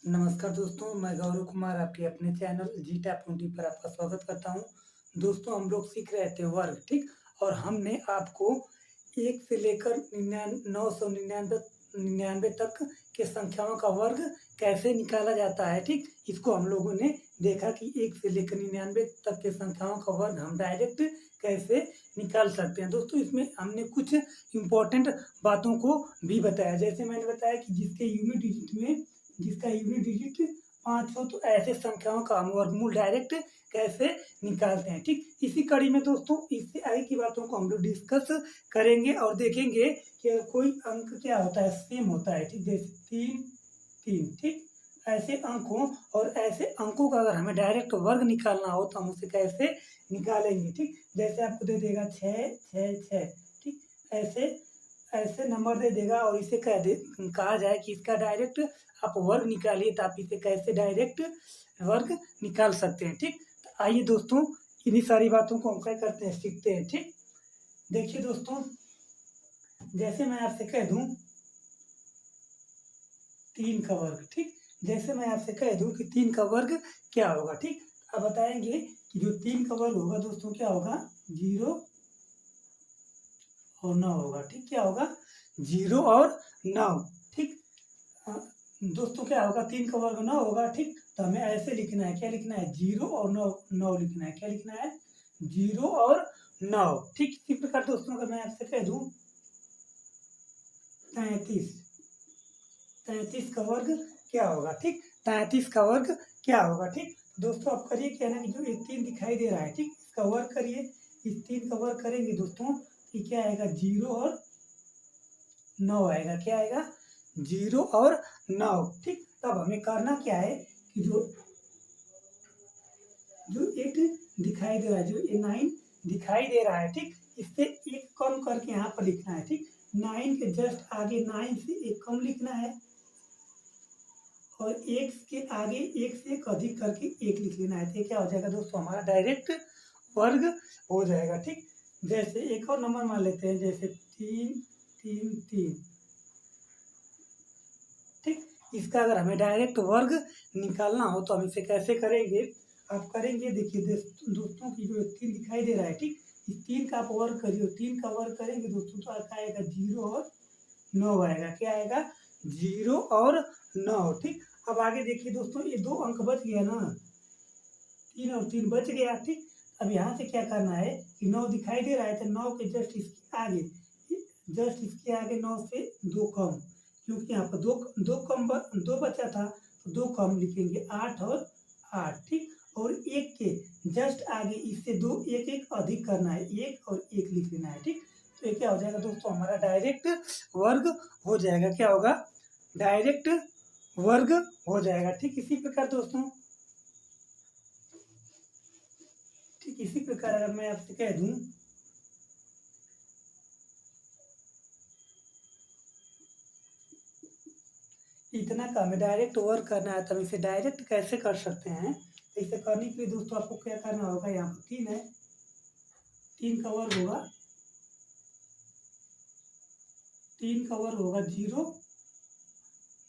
नमस्कार दोस्तों, मैं गौरव कुमार आपके अपने चैनल जी टैप ट्वेंटी पर आपका स्वागत करता हूं। दोस्तों, हम लोग सीख रहे थे वर्ग, ठीक? और हमने आपको 1 से लेकर 999 तक के संख्याओं का वर्ग कैसे निकाला जाता है, ठीक? इसको हम लोगों ने देखा कि 1 से लेकर 99 तक के संख्याओं का वर्ग हम डायरेक्ट कैसे निकाल सकते हैं। दोस्तों, इसमें हमने कुछ इम्पोर्टेंट बातों को भी बताया। जैसे मैंने बताया कि जिसका यूनिट डिजिट 5 हो, तो ऐसे संख्याओं का हम वर्गमूल डायरेक्ट कैसे निकालते हैं, ठीक? इसी कड़ी में दोस्तों इससे आगे की बातों को हम लोग डिस्कस करेंगे और देखेंगे कि कोई अंक क्या होता है, सेम होता है, ठीक? जैसे 3 3, ठीक? ऐसे अंक हों और ऐसे अंकों का अगर हमें डायरेक्ट वर्ग निकालना हो तो हम उसे कैसे निकालेंगे, ठीक? जैसे आपको दे देगा 6 6 6, ठीक? ऐसे ऐसे नंबर दे देगा और इसे कहा जाए कि इसका डायरेक्ट आप वर्ग निकालिए, तो आप इसे कैसे डायरेक्ट वर्ग निकाल सकते हैं, ठीक? तो आइए दोस्तों, इन्हीं सारी बातों को हम क्या करते हैं, सीखते हैं, ठीक? देखिए दोस्तों, जैसे मैं आपसे कह दूं 3 का वर्ग, ठीक? जैसे मैं आपसे कह दूं कि 3 का वर्ग क्या होगा, ठीक? अब बताएंगे कि जो 3 का वर्ग होगा दोस्तों क्या होगा, 0 और 9 होगा, ठीक? क्या होगा, 0 और 9, ठीक? अ, दोस्तों क्या होगा, 3 का वर्ग 9 होगा, ठीक? तो हमें ऐसे लिखना है, क्या लिखना है, 0 और 9 9 लिखना है, क्या लिखना है, 0 और 9, ठीक? इसी प्रकार दोस्तों अगर मैं आपसे कह दूं 33, 33 का वर्ग क्या होगा, ठीक? 33 का वर्ग क्या होगा, ठीक? दोस्तों आप करिए क्या ना कि जो ये 3 दिखाई दे रहा है, ठीक? इसका वर्ग करिए, इस 3 का वर्ग करेंगे दोस्तों, कि क्या आएगा, 0 और 9 आएगा, क्या आएगा, 0 और 9, ठीक? तब हमें करना क्या है कि जो जो 8 दिखाई दे रहा है, जो ये 9 दिखाई दे रहा है, ठीक? इससे एक कम करके यहाँ पर लिखना है, ठीक? 9 के जस्ट आगे 9 से एक कम लिखना है और एक के आगे एक से एक अधिक करके एक लिख लेना है। तो ये क्या हो जाएगा दोस्तों, हमारा डायरेक्ट वर्ग हो जाएगा, ठीक? जैसे एक और नंबर मान लेते हैं, जैसे 3 3 3, ठीक? इसका अगर हमें डायरेक्ट वर्ग निकालना हो तो हम इसे कैसे करेंगे, आप करेंगे, देखिए दोस्तों की जो 3 दिखाई दे रहा है, ठीक? इस 3 का आप वर्ग करिए, 3 का वर्ग करेंगे दोस्तों तो आपका आएगा 0 और 9 आएगा, क्या आएगा, 0 और 9, ठीक? अब आगे देखिए दोस्तों, ये 2 अंक बच गया ना, 3 और 3 बच गया, ठीक? अब यहाँ से क्या करना है कि 9 दिखाई दे रहा है, तो 9 के जस्ट इसके आगे 9 से 2 कम, क्योंकि यहाँ पर दो बचा था, तो 2 कम लिखेंगे, 8 और 8, ठीक? और 1 के जस्ट आगे इससे 2 1 1 अधिक करना है, 1 और 1 लिख लेना है, ठीक? तो ये क्या हो जाएगा दोस्तों, हमारा डायरेक्ट वर्ग हो जाएगा, क्या होगा, डायरेक्ट वर्ग हो जाएगा, ठीक? इसी प्रकार दोस्तों, ठीक इसी प्रकार अगर मैं आपसे कह दूं इतना का हमें डायरेक्ट वर्क करना है, तो हम इसे डायरेक्ट कैसे कर सकते हैं, तो इसे करने के लिए दोस्तों आपको क्या करना होगा, यहाँ पर 3 है, 3 का वर्ग होगा, 3 का वर्ग होगा 0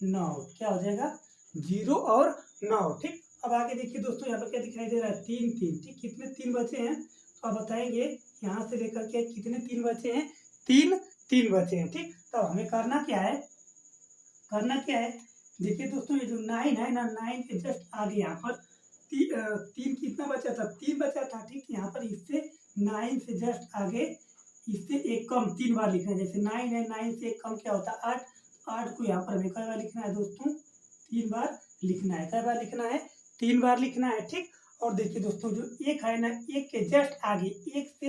9, क्या हो जाएगा, 0 और 9, ठीक? अब आगे देखिए दोस्तों, यहाँ पर क्या दिखाई दे रहा है, 3 3, ठीक? कितने 3 बचे हैं, तो आप बताएंगे यहाँ से लेकर के कितने 3 बचे हैं, 3 3 बचे हैं, ठीक? तो हमें करना क्या है, देखिए दोस्तों, ये जो 9 है ना, 9 के जस्ट आगे यहाँ पर 3 कितना बचा था, 3 बचा था, ठीक? यहाँ पर इससे 9 से जस्ट आगे इससे एक कम 3 बार लिखना है, जैसे 9 है, 9 से एक कम क्या होता है, 8, 8 को यहाँ पर हमें कई बार लिखना है दोस्तों, 3 बार लिखना है, कई बार लिखना है, 3 बार लिखना है, ठीक? और देखिए दोस्तों, जो एक है ना, एक के जस्ट आगे एक से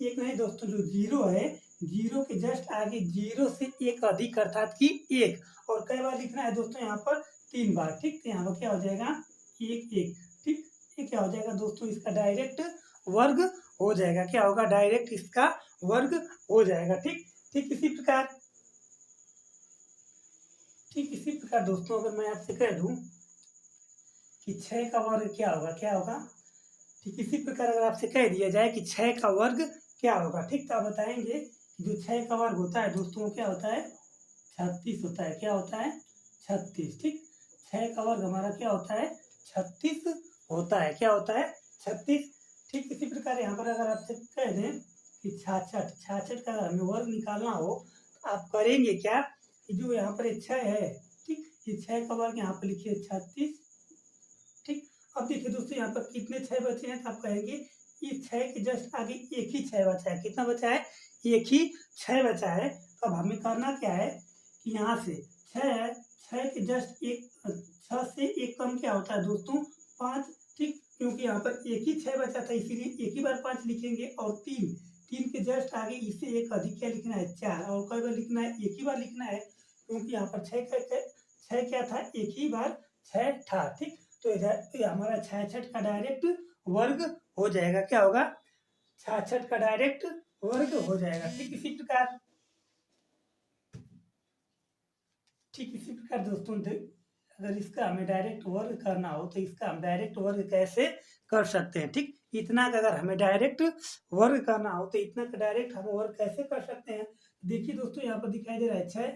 एक नहीं दोस्तों, जो 0 है, 0 के जस्ट आगे 0 से एक अधिक अर्थात कि 1, और कई बार लिखना है दोस्तों यहाँ पर 3 बार, ठीक? तो यहाँ पर क्या हो जाएगा, 1 1, ठीक? ये क्या हो जाएगा दोस्तों, इसका डायरेक्ट वर्ग हो जाएगा, क्या होगा, डायरेक्ट इसका वर्ग हो जाएगा, ठीक? ठीक इसी प्रकार दोस्तों अगर मैं आपसे कह दूं कि 6 का वर्ग क्या होगा, ठीक इसी प्रकार अगर आपसे कह दिया जाए कि 6 का वर्ग क्या होगा, ठीक? तो आप बताएंगे कि जो 6 का वर्ग होता है दोस्तों क्या होता है, 36 होता है, क्या होता है, 36, ठीक? 6 का वर्ग हमारा क्या होता है 36 होता है। क्या होता है 36। ठीक इसी प्रकार यहाँ पर अगर आपसे कह दें कि 66 का अगर हमें वर्ग निकालना हो तो आप करेंगे क्या कि जो यहाँ पर 6 है, ठीक, ये 6 का वर्ग यहाँ पर लिखिए 36। ठीक, अब देखिए दोस्तों यहाँ पर कितने 6 बचे हैं, तो आप कहेंगे इस 6 के जस्ट आगे एक ही 6 बचा है। कितना बचा है, एक ही 6 बचा है। तो अब हमें करना क्या है कि यहाँ से 6 के जस्ट एक 6 से एक कम क्या होता है दोस्तों 5। ठीक, क्योंकि यहाँ पर एक ही 6 बचा था इसीलिए एक ही बार 5 लिखेंगे। और 3 के जस्ट आगे इससे एक अधिक क्या लिखना है 4, और कई बार लिखना है एक ही बार लिखना है, क्योंकि यहाँ पर 6 क्या था एक ही बार 6 था। ठीक, तो इधर हमारा 66 का डायरेक्ट वर्ग हो जाएगा। क्या होगा 66 का डायरेक्ट वर्ग हो जाएगा। ठीक इसी प्रकार दोस्तों अगर इसका हमें डायरेक्ट वर्ग करना हो तो इसका हम डायरेक्ट वर्ग कैसे कर सकते हैं। ठीक, इतना का अगर हमें डायरेक्ट वर्ग करना हो तो इतना का डायरेक्ट हम वर्ग कैसे कर सकते हैं। देखिए दोस्तों यहाँ पर दिखाई दे रहा है 6,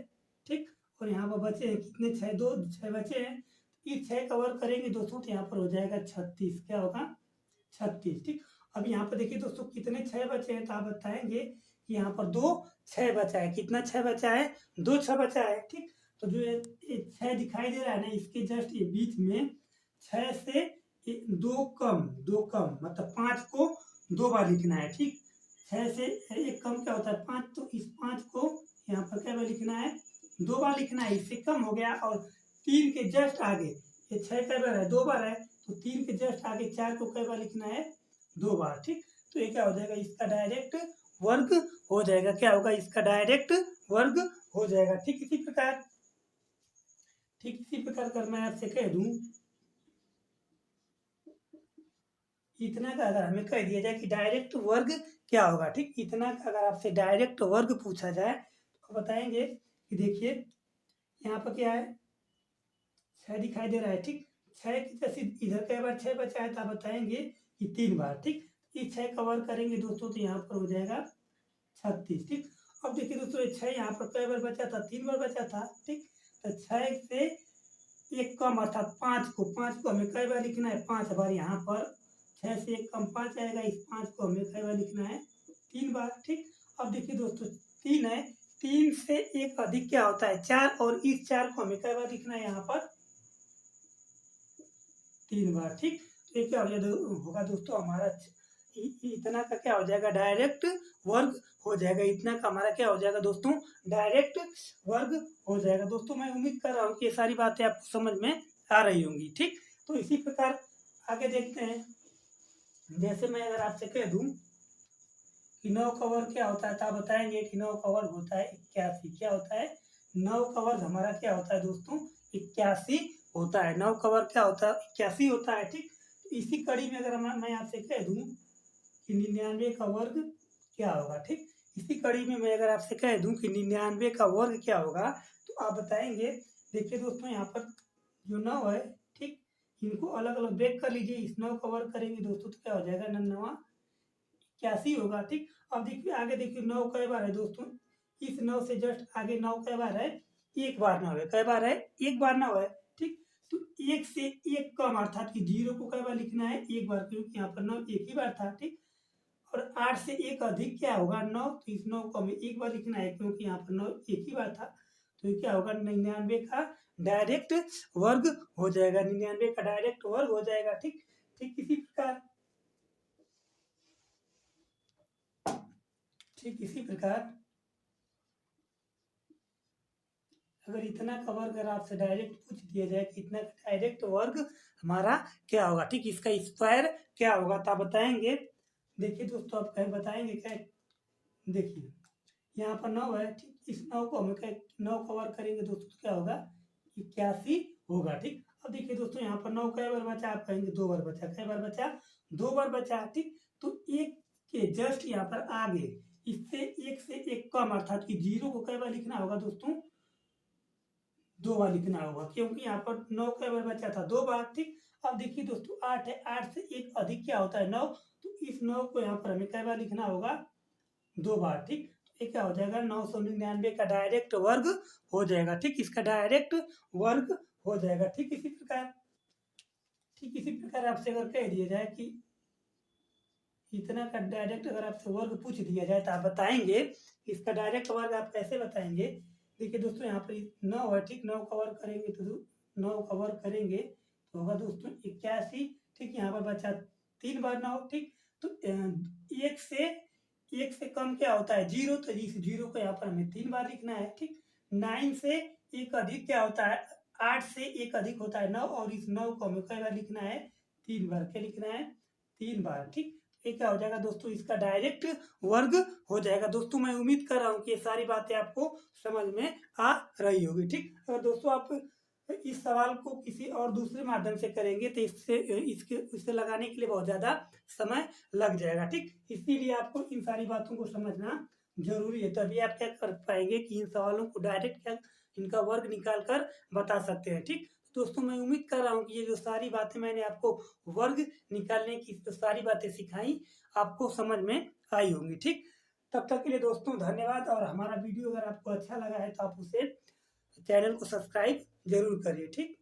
ठीक, और यहाँ पर बचे हैं कितने 6, 2 6 बचे हैं। इस 6 का वर्ग करेंगे दोस्तों तो यहाँ पर हो जाएगा 36। क्या होगा 36। ठीक, अब यहाँ पर देखिए दोस्तों कितने 6 बचे हैं, तो आप बताएंगे कि यहाँ पर 2 6 बचा है। कितना 6 बचा है 2 6 बचा है। ठीक, तो जो ये 6 दिखाई दे रहा है ना, इसके जस्ट ये बीच में 6 से 2 कम मतलब 5 को 2 बार लिखना है। ठीक, 6 से 1 कम क्या होता है 5, तो इस 5 को यहाँ पर क्या बार लिखना है 2 बार लिखना है, इससे कम हो गया। और 3 के जस्ट आगे ये 6 कई बार है 2 बार है, तो 3 के जस्ट आगे 4 को कई बार लिखना है 2 बार। ठीक, तो ये क्या हो जाएगा इसका डायरेक्ट वर्ग हो जाएगा। क्या होगा इसका डायरेक्ट वर्ग हो जाएगा। ठीक इसी प्रकार अगर मैं आपसे कह दूं इतना का अगर हमें कह दिया जाए कि डायरेक्ट वर्ग क्या होगा। ठीक, इतना का अगर आपसे डायरेक्ट वर्ग पूछा जाए तो बताएंगे कि देखिए यहाँ पर क्या है 6 दिखाई दे रहा है। ठीक, 6 की जैसे इधर कई बार 6 बचा है तो आप बताएंगे कि 3 बार। ठीक, इस 6 का वर्ग करेंगे दोस्तों तो यहाँ पर हो जाएगा 36। ठीक, अब देखिए दोस्तों 6 यहाँ पर कई बार बचा था 3 बार बचा था। ठीक, तो 6 से 1 कम अर्थात 5 को हमें कई बार लिखना है 5 बार। यहाँ पर 6 से 1 कम 5 आएगा, इस 5 को हमें कई बार लिखना है 3 बार। ठीक, अब देखिए दोस्तों 3 है, 3 से 1 अधिक क्या होता है 4, और इस 4 को हमें कई बार लिखना है यहाँ पर 3 बार। ठीक, तो ये क्या होगा दोस्तों हमारा इतना का क्या हो जाएगा डायरेक्ट वर्ग हो जाएगा। इतना का हमारा क्या हो जाएगा दोस्तों डायरेक्ट वर्ग हो जाएगा। दोस्तों मैं उम्मीद कर रहा हूँ कि ये सारी बातें आपको समझ में आ रही होंगी। ठीक, तो इसी प्रकार आगे देखते हैं। जैसे मैं अगर आपसे कह दूं कि 9 का वर्ग क्या होता है तो आप बताएंगे कि 9 का वर्ग होता है 81। क्या होता है 9 का वर्ग हमारा क्या होता है दोस्तों 81 होता है। 9 का वर्ग क्या होता है 81 होता है। ठीक, तो इसी कड़ी में अगर मैं आपसे कह दूं कि 99 का वर्ग क्या होगा। ठीक, इसी कड़ी में मैं अगर आपसे कह दूं कि 99 का वर्ग क्या होगा तो आप बताएंगे। देखिए दोस्तों यहाँ पर जो 9 है, ठीक, इनको अलग अलग ब्रेक कर लीजिए। इस 9 का वर्ग करेंगे दोस्तों तो क्या हो जाएगा 99 81 होगा। ठीक, अब देखिए आगे देखिए 9 कई बार है दोस्तों, इस 9 से जस्ट आगे 9 कई बार है एक बार 9 है। कई बार है एक बार 9 है। ठीक, तो 1 से 1 कम अर्थात कि 0 को कई बार लिखना है एक बार, क्योंकि यहाँ पर 9 एक ही बार था। ठीक, और 8 से 1 अधिक क्या होगा 9, तो इस 9 को हमें एक बार लिखना है क्योंकि यहाँ पर 9 एक ही बार था। तो ये क्या होगा 99 का डायरेक्ट वर्ग हो जाएगा। 99 का डायरेक्ट वर्ग हो जाएगा। ठीक, ठीक इसी प्रकार अगर इतना का वर्ग अगर आपसे डायरेक्ट पूछ दिया जाए कि इतना का डायरेक्ट वर्ग हमारा क्या होगा। ठीक, इसका स्क्वायर क्या होगा तो आप बताएंगे। देखिए दोस्तों आप कहीं बताएंगे क्या, देखिए यहाँ पर 9 है। ठीक, इस 9 को हम 9 का वर्ग करेंगे दोस्तों तो क्या होगा 81 होगा। ठीक, अब देखिए दोस्तों यहाँ पर 9 कई बार बचा आप कहेंगे 2 बार बचा। कई बार बचा 2 बार बचा। ठीक, तो 1 के जस्ट यहाँ पर आगे इससे 1 से 1 कम अर्थात कि 0 को कई बार लिखना होगा दोस्तों 2 बार लिखना होगा, क्योंकि यहाँ पर 9 कई बार बचा था 2 बार। ठीक, अब देखिए दोस्तों 8 है, 8 से 1 अधिक क्या होता है 9, तो इस 9 को यहाँ पर हमें कई बार लिखना होगा 2 बार। ठीक, ये क्या हो जाएगा 999 का डायरेक्ट वर्ग हो जाएगा। ठीक, इसका डायरेक्ट वर्ग हो जाएगा। ठीक इसी प्रकार आपसे अगर कह दिया जाए कि इतना का डायरेक्ट अगर आपसे वर्ग पूछ दिया जाए तो आप बताएंगे, इसका डायरेक्ट वर्ग आप कैसे बताएंगे। देखिए दोस्तों यहाँ पर 9 है, ठीक, 9 का वर्ग करेंगे तो 9 का वर्ग करेंगे तो होगा दोस्तों 81। ठीक, यहाँ पर बचा 3 बार 9, ठीक। तो एक से कम क्या होता है, जीरो, तो इस जीरो को यहाँ पर हमें 3 बार लिखना है। ठीक, 9 से एक अधिक क्या होता है, 8 से एक अधिक होता है 9, और इस 9 को हमें कई बार लिखना है, 3 बार। क्या लिखना है, 3 बार। ठीक, ये क्या हो जाएगा दोस्तों, इसका डायरेक्ट वर्ग हो जाएगा। दोस्तों मैं उम्मीद कर रहा हूँ कि ये सारी बातें आपको समझ में आ रही होगी। ठीक, अगर दोस्तों आप इस सवाल को किसी और दूसरे माध्यम से करेंगे तो इससे लगाने के लिए बहुत ज़्यादा समय लग जाएगा। ठीक, इसीलिए आपको इन सारी बातों को समझना जरूरी है, तभी आप क्या कर पाएंगे कि इन सवालों को डायरेक्ट क्या इनका वर्ग निकाल कर बता सकते हैं। ठीक, दोस्तों मैं उम्मीद कर रहा हूँ कि ये जो सारी बातें मैंने आपको वर्ग निकालने की जो सारी बातें सिखाई आपको समझ में आई होंगी। ठीक, तब तक के लिए दोस्तों धन्यवाद, और हमारा वीडियो अगर आपको अच्छा लगा है तो आप उसे चैनल को सब्सक्राइब जरूर करिए। ठीक।